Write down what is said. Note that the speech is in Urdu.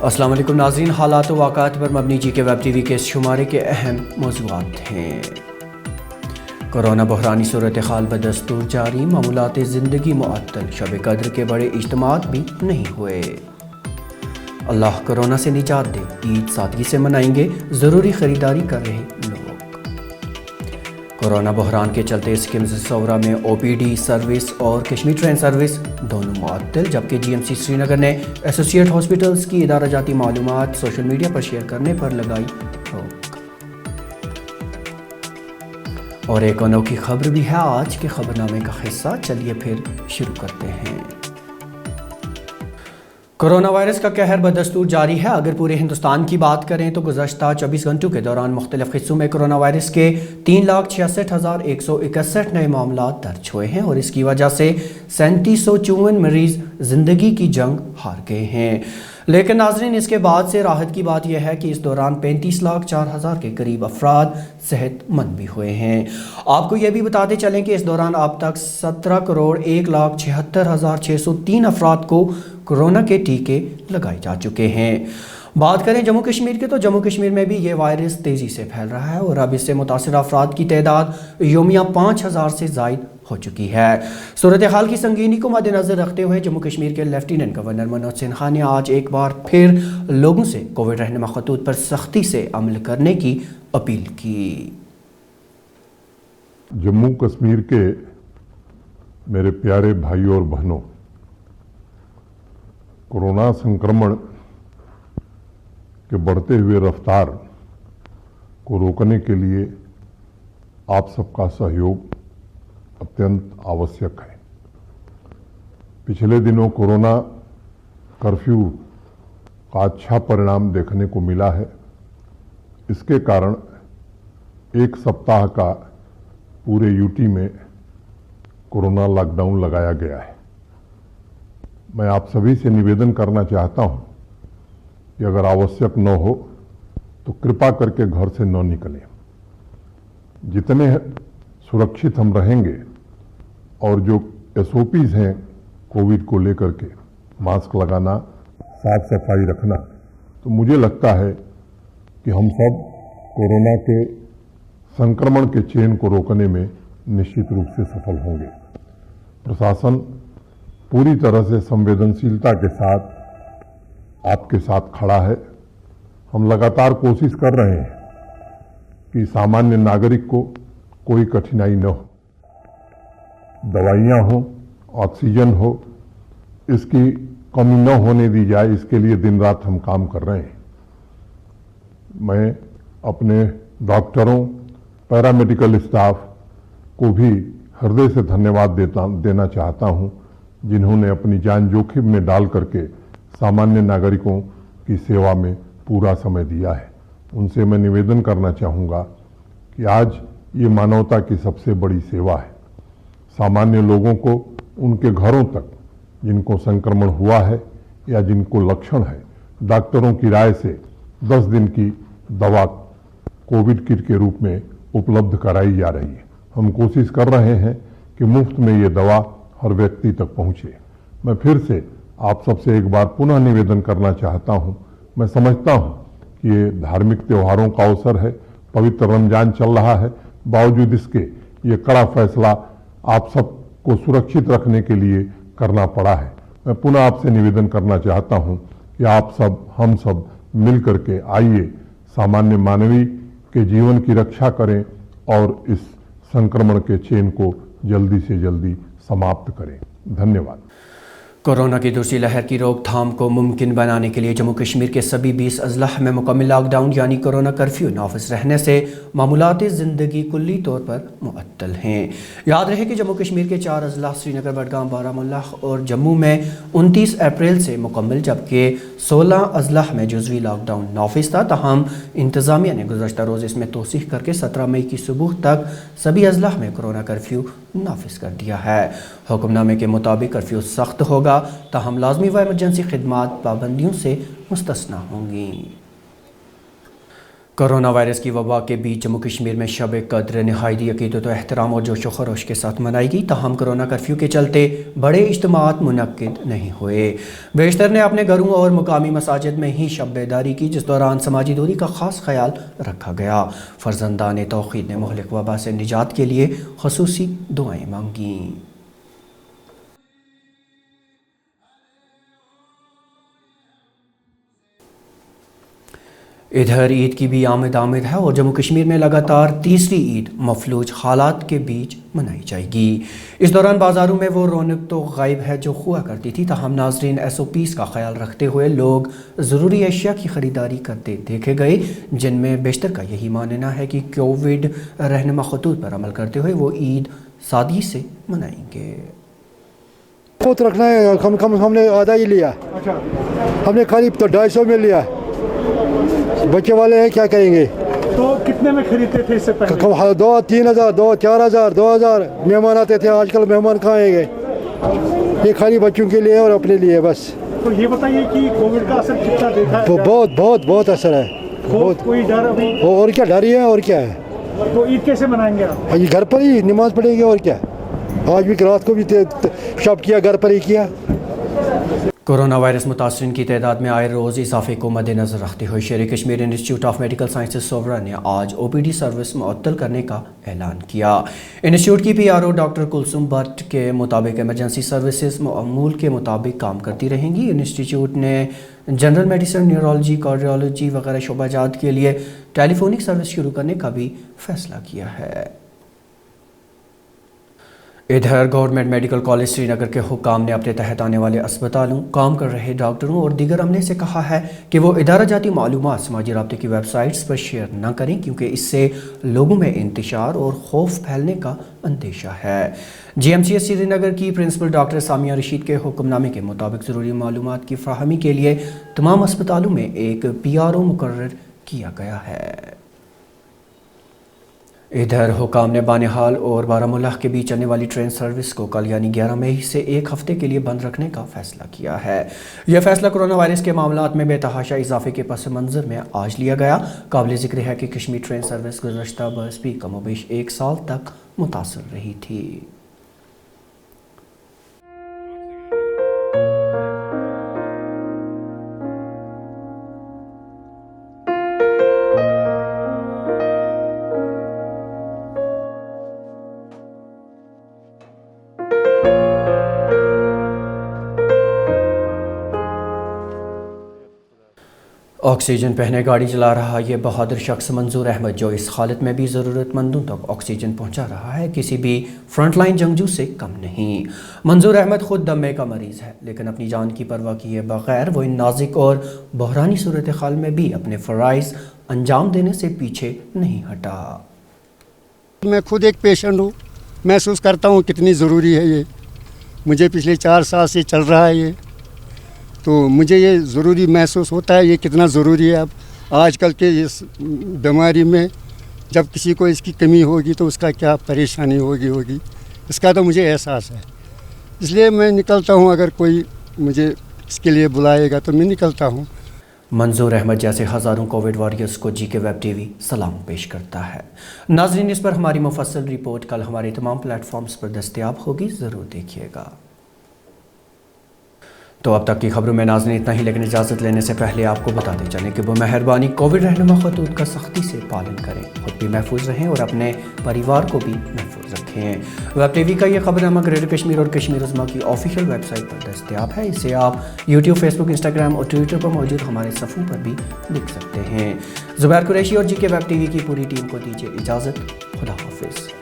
السلام علیکم ناظرین، حالات و واقعات پر مبنی جی کے ویب ٹی وی کے اس شمارے کے اہم موضوعات ہیں۔ کورونا بحرانی صورتحال بدستور جاری، معمولات زندگی معطل، شب قدر کے بڑے اجتماعات بھی نہیں ہوئے۔ اللہ کورونا سے نجات دے، عید سادگی سے منائیں گے، ضروری خریداری کر رہے لوگ۔ کورونا بحران کے چلتے سکمز صورہ میں او پی ڈی سروس اور کشمیر ٹرین سروس دونوں معطل، جبکہ جی ایم سی سری نگر نے ایسوسی ایٹ ہاسپٹلز کی ادارہ جاتی معلومات سوشل میڈیا پر شیئر کرنے پر لگائی روک۔ اور ایک انوکھی خبر بھی ہے آج کے خبرنامے کا حصہ، چلیے پھر شروع کرتے ہیں۔ کورونا وائرس کا قہر بدستور جاری ہے۔ اگر پورے ہندوستان کی بات کریں تو گزشتہ 24 گھنٹوں کے دوران مختلف حصوں میں کورونا وائرس کے 3,66,161 نئے معاملات درج ہوئے ہیں اور اس کی وجہ سے 3754 مریض زندگی کی جنگ ہار گئے ہیں۔ لیکن ناظرین، اس کے بعد سے راحت کی بات یہ ہے کہ اس دوران 35,04,000 کے قریب افراد صحت مند بھی ہوئے ہیں۔ آپ کو یہ بھی بتاتے چلیں کہ اس دوران اب تک 17,01,76,603 افراد کو کورونا کے ٹیکے لگائے جا چکے ہیں۔ بات کریں جموں کشمیر کے تو جموں کشمیر میں بھی یہ وائرس تیزی سے پھیل رہا ہے اور اب اس سے متاثرہ افراد کی تعداد یومیہ 5,000 سے زائد ہو چکی ہے۔ صورتحال کی سنگینی کو مد نظر رکھتے ہوئے جموں کشمیر کے لیفٹیننٹ گورنر منوج سنہا نے آج ایک بار پھر لوگوں سے کووڈ رہنما خطوط پر سختی سے عمل کرنے کی اپیل کی۔ جموں کشمیر کے میرے پیارے بھائیوں اور بہنوں، کورونا سنکرمن کے بڑھتے ہوئے رفتار کو روکنے کے لیے آپ سب کا سہیوگ اتنت آوشیک ہے۔ پچھلے دنوں کورونا کرفیو کا اچھا پرینام دیکھنے کو ملا ہے۔ اس کے کارن ایک سپتاہ کا پورے یو ٹی میں کورونا لاک ڈاؤن لگایا گیا ہے۔ میں آپ سبھی سے نویدن کرنا چاہتا ہوں کہ اگر آوشیک نہ ہو تو کرپا کر کے گھر سے نہ نکلیں۔ جتنے سرکشت ہم رہیں گے اور جو ایس او پیز ہیں کووڈ کو لے کر کے، ماسک لگانا، صاف صفائی رکھنا، تو مجھے لگتا ہے کہ ہم سب کورونا کے سنکرمن کے چین کو روکنے میں نشچت روپ سے سفل ہوں گے۔ پرشاسن پوری طرح سے سنویدنشیلتا کے ساتھ آپ کے ساتھ کھڑا ہے۔ ہم لگاتار کوشش کر رہے ہیں کہ سامانیہ ناگرک کو کوئی کٹھنائی نہ ہو، دوائیاں ہوں، آکسیجن ہو، اس کی کمی نہ ہونے دی جائے، اس کے لیے دن رات ہم کام کر رہے ہیں۔ میں اپنے ڈاکٹروں، پیرامیڈیکل اسٹاف کو بھی ہردے سے دھنیواد دینا چاہتا ہوں، جنہوں نے اپنی جان جوکھم میں ڈال کر کے سامانیہ ناگرکوں کی سیوا میں پورا سمے دیا ہے۔ ان سے میں نویدن کرنا چاہوں گا کہ آج یہ مانوتا کی سب سے بڑی سیوا ہے۔ سامانیہ لوگوں کو ان کے گھروں تک جن کو سنکرمن ہوا ہے یا جن کو لکشن ہے، ڈاکٹروں کی رائے سے 10 دن کی دوا کووڈ کٹ کے روپ میں اپلبدھ کرائی جا رہی ہے۔ ہم کوشش کر رہے ہیں کہ مفت میں یہ دوا ہر ویکتی تک پہنچے۔ میں پھر سے آپ سب سے ایک بار پنہ نویدن کرنا چاہتا ہوں۔ میں سمجھتا ہوں کہ یہ دھارمک تہواروں کا اوسر ہے، پوتر رمضان چل رہا ہے، باوجود اس کے یہ کڑا فیصلہ آپ سب کو سرکشت رکھنے کے لیے کرنا پڑا ہے۔ میں پنہ آپ سے نویدن کرنا چاہتا ہوں کہ آپ سب، ہم سب مل کر کے آئیے سامانیہ مانوی کے جیون کی رکشا کریں اور اس سنکرمن کے چین کو جلدی سے جلدی سماپت کریں۔ دھنیواد۔ کورونا کی دوسری لہر کی روک تھام کو ممکن بنانے کے لیے جموں کشمیر کے سبھی 20 اضلاع میں مکمل لاک ڈاؤن یعنی کورونا کرفیو نافذ رہنے سے معمولات زندگی کلی طور پر معطل ہیں۔ یاد رہے کہ جموں کشمیر کے 4 اضلاع سری نگر، بڈگام، بارہمولہ اور جموں میں 29 اپریل سے مکمل، جبکہ 16 اضلاع میں جزوی لاک ڈاؤن نافذ تھا۔ تاہم انتظامیہ نے گزشتہ روز اس میں توسیع کر کے 17 مئی کی صبح تک سبھی اضلاع میں کورونا کرفیو نافذ کر دیا ہے۔ حکم نامے کے مطابق کرفیو سخت ہوگا، تاہم لازمی و ایمرجنسی خدمات پابندیوں سے مستثنی ہوں گی۔ کورونا وائرس کی وبا کے بیچ جموں کشمیر میں شب قدر نہایت عقیدت و احترام اور جوش و خروش کے ساتھ منائی گئی، تاہم کورونا کرفیو کے چلتے بڑے اجتماعات منعقد نہیں ہوئے۔ بیشتر نے اپنے گھروں اور مقامی مساجد میں ہی شب بیداری کی، جس دوران سماجی دوری کا خاص خیال رکھا گیا۔ فرزندان توحید نے مہلک وبا سے نجات کے لیے خصوصی دعائیں مانگیں۔ ادھر عید کی بھی آمد ہے اور جموں کشمیر میں لگاتار تیسری عید مفلوج حالات کے بیچ منائی جائے گی۔ اس دوران بازاروں میں وہ رونق تو غائب ہے جو ہوا کرتی تھی، تاہم ناظرین SOPs کا خیال رکھتے ہوئے لوگ ضروری اشیاء کی خریداری کرتے دیکھے گئے، جن میں بیشتر کا یہی ماننا ہے کہ کووڈ رہنما خطوط پر عمل کرتے ہوئے وہ عید سادگی سے منائیں گے۔ بہت رکھنا ہے، ہم نے آدھا ہی لیا، ہم نے قریب تو 250 میں لیا۔ بچے والے ہیں، کیا کریں گے؟ تو کتنے میں خریدتے تھے اس سے پہلے؟ 2-3 ہزار، 4 ہزار، 2 ہزار مہمان آتے تھے۔ آج کل مہمان کہاں آئیں گے؟ یہ خالی بچوں کے لیے اور اپنے لیے بس۔ تو یہ بتائیے کہ کووڈ کا اثر کتنا دیکھا ہے؟ بہت اثر ہے، بہت۔ کوئی ڈر ابھی؟ اور کیا ڈر ہی ہے، اور کیا ہے؟ تو عید کیسے منائیں گے آپ؟ گھر پر ہی نماز پڑھیں گے، اور کیا۔ آج بھی رات کو بھی شب کیا، گھر پر ہی کیا۔ کورونا وائرس متاثرین کی تعداد میں آئے روز اضافے کو مد نظر رکھتے ہوئے Sher Kashmir institute of medical sciences Soura نے آج OPD سروس معطل کرنے کا اعلان کیا۔ انسٹیٹیوٹ کی PRO ڈاکٹر کلثوم بٹ کے مطابق ایمرجنسی سروسز معمول کے مطابق کام کرتی رہیں گی۔ انسٹیٹیوٹ نے جنرل میڈیسن، نیورولوجی، کارڈیولوجی وغیرہ شعبہ جات کے لیے ٹیلی فونک سروس شروع کرنے کا بھی فیصلہ کیا ہے۔ ادھر گورنمنٹ میڈیکل کالج سری نگر کے حکام نے اپنے تحت آنے والے اسپتالوں، کام کر رہے ڈاکٹروں اور دیگر عملے سے کہا ہے کہ وہ ادارہ جاتی معلومات سماجی رابطے کی ویب سائٹس پر شیئر نہ کریں، کیونکہ اس سے لوگوں میں انتشار اور خوف پھیلنے کا اندیشہ ہے۔ GMCH سری نگر کی پرنسپل ڈاکٹر سامیہ رشید کے حکم نامے کے مطابق ضروری معلومات کی فراہمی کے لیے تمام اسپتالوں میں ایک PRO مقرر کیا گیا ہے۔ ادھر حکام نے بانہال اور بارہمولہ کے بیچ چلنے والی ٹرین سروس کو کل یعنی 11 مئی سے ایک ہفتے کے لیے بند رکھنے کا فیصلہ کیا ہے۔ یہ فیصلہ کورونا وائرس کے معاملات میں بے تحاشا اضافے کے پس منظر میں آج لیا گیا۔ قابل ذکر ہے کہ کشمیر ٹرین سروس گزشتہ برس بھی کم و بیش 1 سال تک متاثر رہی تھی۔ آکسیجن پہنے گاڑی چلا رہا یہ بہادر شخص منظور احمد، جو اس حالت میں بھی ضرورت مندوں تک آکسیجن پہنچا رہا ہے، کسی بھی فرنٹ لائن جنگجو سے کم نہیں۔ منظور احمد خود دمے کا مریض ہے، لیکن اپنی جان کی پرواہ کیے بغیر وہ ان نازک اور بحرانی صورتحال میں بھی اپنے فرائض انجام دینے سے پیچھے نہیں ہٹا۔ میں خود ایک پیشنٹ ہوں، محسوس کرتا ہوں کتنی ضروری ہے یہ، مجھے پچھلے 4 سال سے چل رہا ہے یہ، تو مجھے یہ ضروری محسوس ہوتا ہے یہ کتنا ضروری ہے۔ اب آج کل کے اس بیماری میں جب کسی کو اس کی کمی ہوگی تو اس کا کیا پریشانی ہوگی اس کا تو مجھے احساس ہے، اس لیے میں نکلتا ہوں، اگر کوئی مجھے اس کے لیے بلائے گا تو میں نکلتا ہوں۔ منظور احمد جیسے ہزاروں کووڈ واریئرز کو GK ویب TV سلام پیش کرتا ہے۔ ناظرین، اس پر ہماری مفصل رپورٹ کل ہمارے تمام پلیٹ فارمز پر دستیاب ہوگی، ضرور دیکھیے گا۔ تو اب تک کی خبروں میں ناظرین اتنا ہی، لیکن اجازت لینے سے پہلے آپ کو بتاتے چلیں کہ وہ مہربانی کووڈ رہنما خطوط کا سختی سے پالن کریں، خود بھی محفوظ رہیں اور اپنے پریوار کو بھی محفوظ رکھیں۔ ویب TV کا یہ خبرنامہ گریٹر کشمیر اور کشمیر عظمیٰ کی آفیشیل ویب سائٹ پر دستیاب ہے، اسے آپ YouTube، Facebook، Instagram اور Twitter پر موجود ہمارے صفحوں پر بھی دیکھ سکتے ہیں۔ زبیر قریشی اور GK ویب TV کی پوری ٹیم کو دیجیے اجازت، خدا حافظ۔